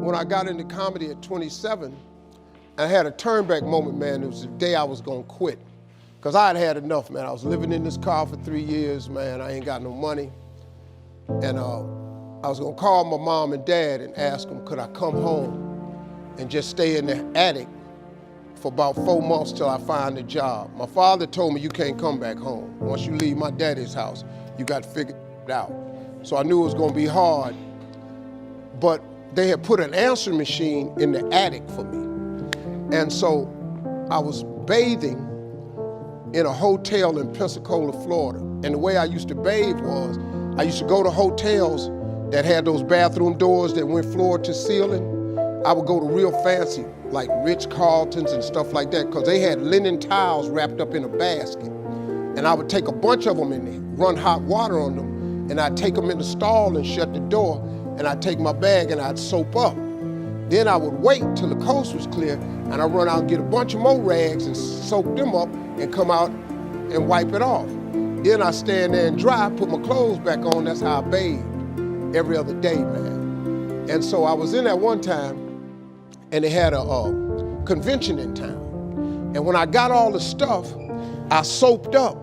when I got into comedy at 27, I had a turnback moment, man. It was the day I was gonna quit. Because I had had enough, man. I was living in this car for 3 years, man. I ain't got no money. And I was gonna call my mom and dad and ask them, could I come home and just stay in the attic for about 4 months till I find a job. My father told me, you can't come back home. Once you leave my daddy's house, you got to figure it out. So I knew it was gonna be hard, but they had put an answering machine in the attic for me. And so I was bathing in a hotel in Pensacola, Florida. And the way I used to bathe was, I used to go to hotels that had those bathroom doors that went floor to ceiling. I would go to real fancy, like Ritz-Carltons and stuff like that, because they had linen towels wrapped up in a basket. And I would take a bunch of them and run hot water on them, and I'd take them in the stall and shut the door, and I'd take my bag and I'd soap up. Then I would wait till the coast was clear, and I'd run out and get a bunch of more rags and soak them up and come out and wipe it off. Then I'd stand there and dry, put my clothes back on. That's how I bathed every other day, man. And so I was in there one time, and they had a convention in town. And when I got all the stuff, I soaped up.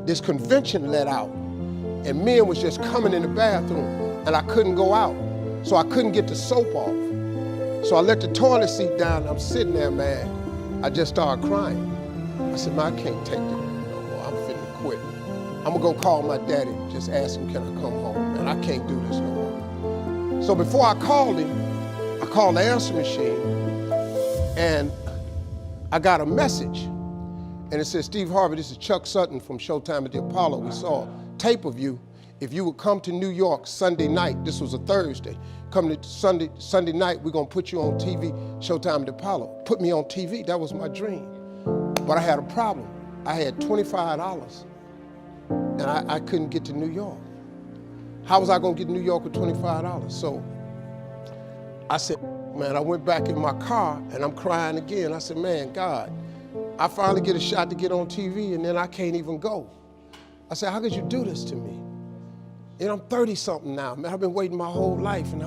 This convention let out, and men was just coming in the bathroom, and I couldn't go out. So I couldn't get the soap off. So I let the toilet seat down, and I'm sitting there, man. I just started crying. I said, man, I can't take it no more. I'm finna quit. I'm gonna go call my daddy, just ask him, can I come home? Man, I can't do this no more. So before I called him, I called the answer machine, and I got a message. And it said, Steve Harvey, this is Chuck Sutton from Showtime at the Apollo. We saw a tape of you. If you would come to New York Sunday night, this was a Thursday, come to Sunday night, we're gonna put you on TV, Showtime at the Apollo. Put me on TV, that was my dream. But I had a problem. I had $25, and I couldn't get to New York. How was I gonna get to New York with $25? So I said, man, I went back in my car, and I'm crying again. I said, man, God, I finally get a shot to get on TV, and then I can't even go. I said, how could you do this to me? And I'm 30-something now, man. I've been waiting my whole life, and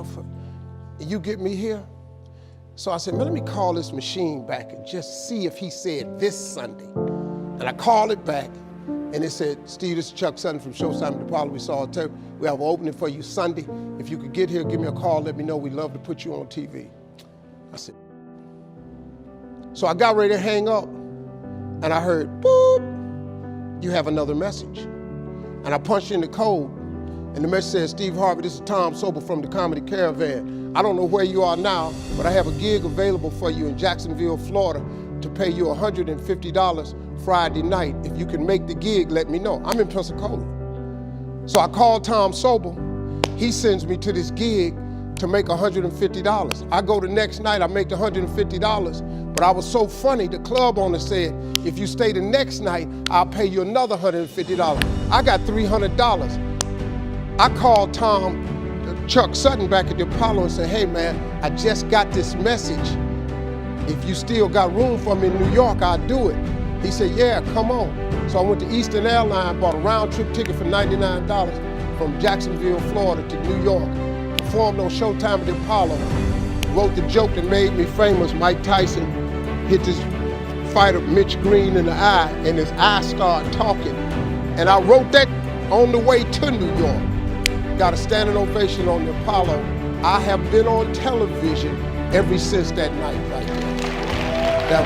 you get me here? So I said, man, let me call this machine back and just see if he said this Sunday. And I called it back, and it said, Steve, this is Chuck Sutton from Showtime at the Apollo. We saw a tape. We have an opening for you Sunday. If you could get here, give me a call, let me know. We'd love to put you on TV. I said, so I got ready to hang up, and I heard, boop, you have another message. And I punched in the code, and the message says, Steve Harvey, this is Tom Sobel from the Comedy Caravan. I don't know where you are now, but I have a gig available for you in Jacksonville, Florida, to pay you $150 Friday night. If you can make the gig, let me know. I'm in Pensacola. So I called Tom Sobel. He sends me to this gig to make $150. I go the next night, I make the $150, but I was so funny, the club owner said, if you stay the next night, I'll pay you another $150. I got $300. I called Chuck Sutton back at the Apollo and said, hey man, I just got this message. If you still got room for me in New York, I'll do it. He said, yeah, come on. So I went to Eastern Airlines, bought a round trip ticket for $99 from Jacksonville, Florida to New York. Performed on Showtime at the Apollo. Wrote the joke that made me famous. Mike Tyson hit this fighter, Mitch Green, in the eye, and his eye started talking. And I wrote that on the way to New York. Got a standing ovation on the Apollo. I have been on television ever since that night right there.